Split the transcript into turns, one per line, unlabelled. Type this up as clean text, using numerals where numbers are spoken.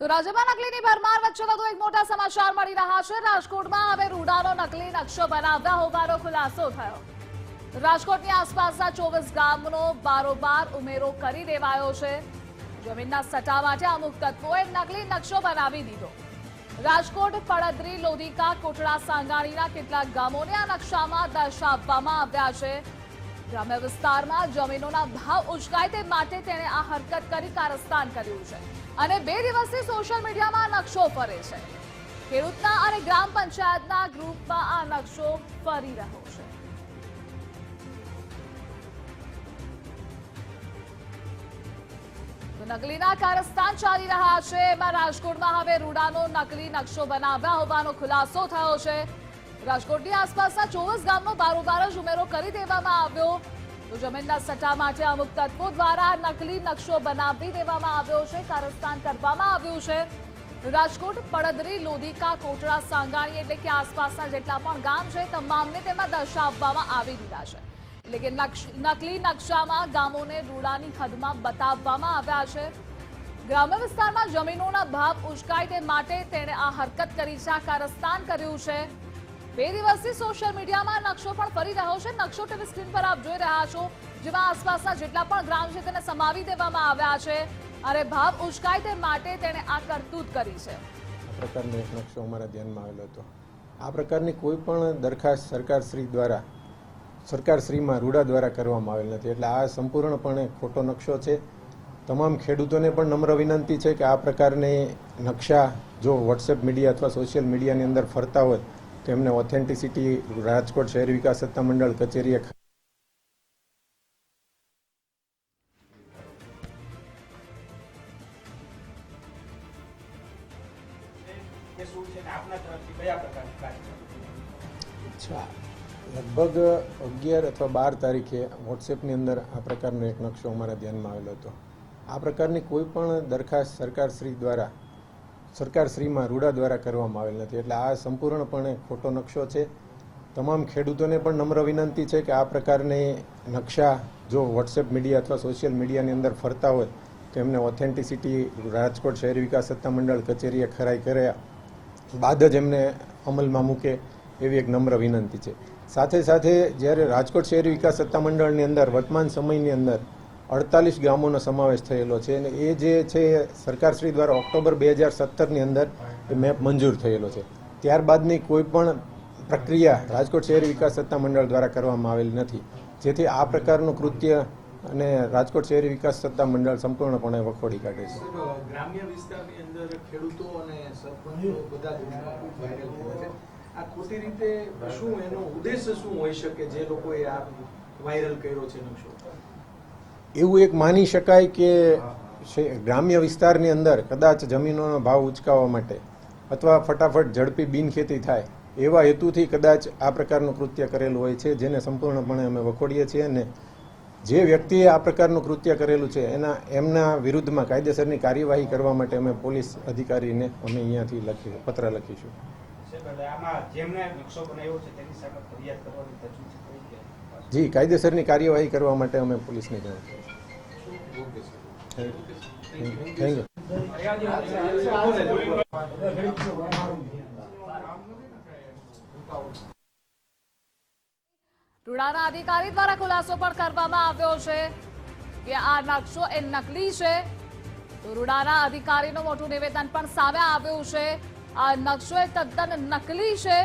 તો રાજ્યમાં નકલીની ભરમાર વચ્ચે વધુ એક મોટા સમાચાર મળી રહ્યા છે। રાજકોટમાં હવે રૂડાનો નકલી નકશો બનાવતા હોવાનો ખુલાસો થયો। રાજકોટની આસપાસના 24 ગામનો બારોબાર ઉમેરો કરી દેવાયો છે। જમીનના સટ્ટા માટે અમુક તત્વોએ નકલી નકશો બનાવી દીધો। રાજકોટ, પડદરી, લોધિકા, કોટડા, સાંગાણીના કેટલાક ગામોને આ નકશામાં દર્શાવવામાં આવ્યા છે। ગ્રામ્ય વિસ્તારમાં જમીનોના ભાવ ઉચકાય તે માટે તેણે આ હરકત કરી કારસ્તાન કર્યું છે અને 2 દિવસથી સોશિયલ મીડિયામાં આ નકશો ફરે છે। ખેડૂતના અને ગ્રામ પંચાયતના ગ્રુપમાં આ નકશો ફરી રહ્યો છે। નકલીના કારસ્તાન ચાલી રહ્યા છે। એમાં રાજકોટમાં હવે રૂડાનો નકલી નકશો બનાવ્યા હોવાનો ખુલાસો થયો છે। રાજકોટની આસપાસના 24 ગામનો બારોબાર જ ઉમેરો કરી દેવામાં આવ્યો। તો જમીનના સટ્ટા માટે અમુક તત્વો દ્વારા નકલી નકશો બનાવી દેવામાં આવ્યો છે, કારસ્તાન કરવામાં આવ્યું છે। રાજકોટ, પડદરી, લોધિકા, કોટડા, સાંગાણી એટલે કે આસપાસના જેટલા પણ ગામ છે તમામને તેમાં દર્શાવવામાં આવી દીધા છે। એટલે કે નકલી નકશામાં ગામોને રૂડાની હદમાં બતાવવામાં આવ્યા છે। ગ્રામ્ય વિસ્તારમાં જમીનોના ભાવ ઉચકાય તે માટે તેણે આ હરકત કરી છે, કારસ્તાન કર્યું છે। 2 દિવસથી સોશિયલ મીડિયામાં નકશો પણ ફરી રહ્યો છે। નકશો ટીવી સ્ક્રીન પર આપ જોઈ રહ્યા છો, જેમાં આસપાસના જેટલા પણ ગ્રામ છે તેને સમાવી દેવામાં આવ્યા છે અને ભાવ ઉચકાય તે માટે તેણે આ કરતૂત કરી છે।
આ પ્રકારનો એક નકશો અમારા ધ્યાનમાં આવેલો હતો। આ પ્રકારની કોઈ પણ દરખાસ્ત સરકારશ્રીમાં રૂડા દ્વારા કરવામાં આવેલ નથી, એટલે આ સંપૂર્ણપણે ખોટો નકશો છે। તમામ ખેડૂતોને પણ નમ્ર વિનંતી છે કે આ પ્રકારની નકશા જો વોટ્સએપ મીડિયા અથવા સોશિયલ મીડિયાની અંદર ફરતા હોય તો એમને ઓથેન્ટિસિટી રાજકોટ શહેરી વિકાસ સત્તામંડળ કચેરીએ લગભગ 11 અથવા 12 તારીખે વોટ્સએપની અંદર આ પ્રકારનો એક નકશો અમારા ધ્યાનમાં આવેલો હતો। આ પ્રકારની કોઈ પણ દરખાસ્ત સરકારશ્રીમાં રૂડા દ્વારા કરવામાં આવેલ નથી, એટલે આ સંપૂર્ણપણે ખોટો નકશો છે। તમામ ખેડૂતોને પણ નમ્ર વિનંતી છે કે આ પ્રકારની નકશા જો વોટ્સએપ મીડિયા અથવા સોશિયલ મીડિયાની અંદર ફરતા હોય તો એમને ઓથેન્ટિસિટી રાજકોટ શહેરી વિકાસ સત્તામંડળ કચેરીએ ખરાઈ કર્યા બાદ જ એમને અમલમાં મૂકે એવી એક નમ્ર વિનંતી છે। સાથે સાથે જ્યારે રાજકોટ શહેરી વિકાસ સત્તામંડળની અંદર વર્તમાન સમયની અંદર 48 ગામોનો સમાવેશ થયેલો છે અને એ જે છે સરકારશ્રી દ્વારા ઓક્ટોબર 2017ની અંદર એ મેપ મંજૂર થયેલો છે। ત્યારબાદની કોઈ પણ પ્રક્રિયા રાજકોટ શહેરી વિકાસ સત્તામંડળ દ્વારા કરવામાં આવેલ નથી, જેથી આ પ્રકારનું કૃત્ય અને રાજકોટ શહેરી વિકાસ સત્તામંડળ સંપૂર્ણપણે વખોડી કાઢે છે।
ગ્રામ્ય વિસ્તારની અંદર ખેડૂતો અને સરપંચો બધા વાયરલ થયા છે। આ ખોટી રીતે શું એનો ઉદ્દેશ્ય શું હોઈ શકે જે લોકોએ આ વાયરલ કર્યો છે નકશો?
એવું એક માની શકાય કે ગ્રામ્ય વિસ્તારની અંદર કદાચ જમીનોનો ભાવ ઉચકાવવા માટે અથવા ફટાફટ ઝડપી બિનખેતી થાય એવા હેતુથી કદાચ આ પ્રકારનું કૃત્ય કરેલું હોય છે, જેને સંપૂર્ણપણે અમે વખોડીએ છીએ અને જે વ્યક્તિએ આ પ્રકારનું કૃત્ય કરેલું છે એમના વિરુદ્ધમાં કાયદેસરની કાર્યવાહી કરવા માટે અમે પોલીસ અધિકારીને અમે અહીંયાથી પત્ર લખીશું। જી, કાયદેસરની કાર્યવાહી કરવા માટે અમે પોલીસને જાણ કરીશું। Thank you.
રૂડાના અધિકારી દ્વારા ખુલાસો પણ કરવામાં આવ્યો છે કે આ નકશો એ નકલી છે। તો રૂડાના અધિકારીનું મોટું નિવેદન પણ સામે આવ્યું છે। આ નકશો એ તદ્દન નકલી છે।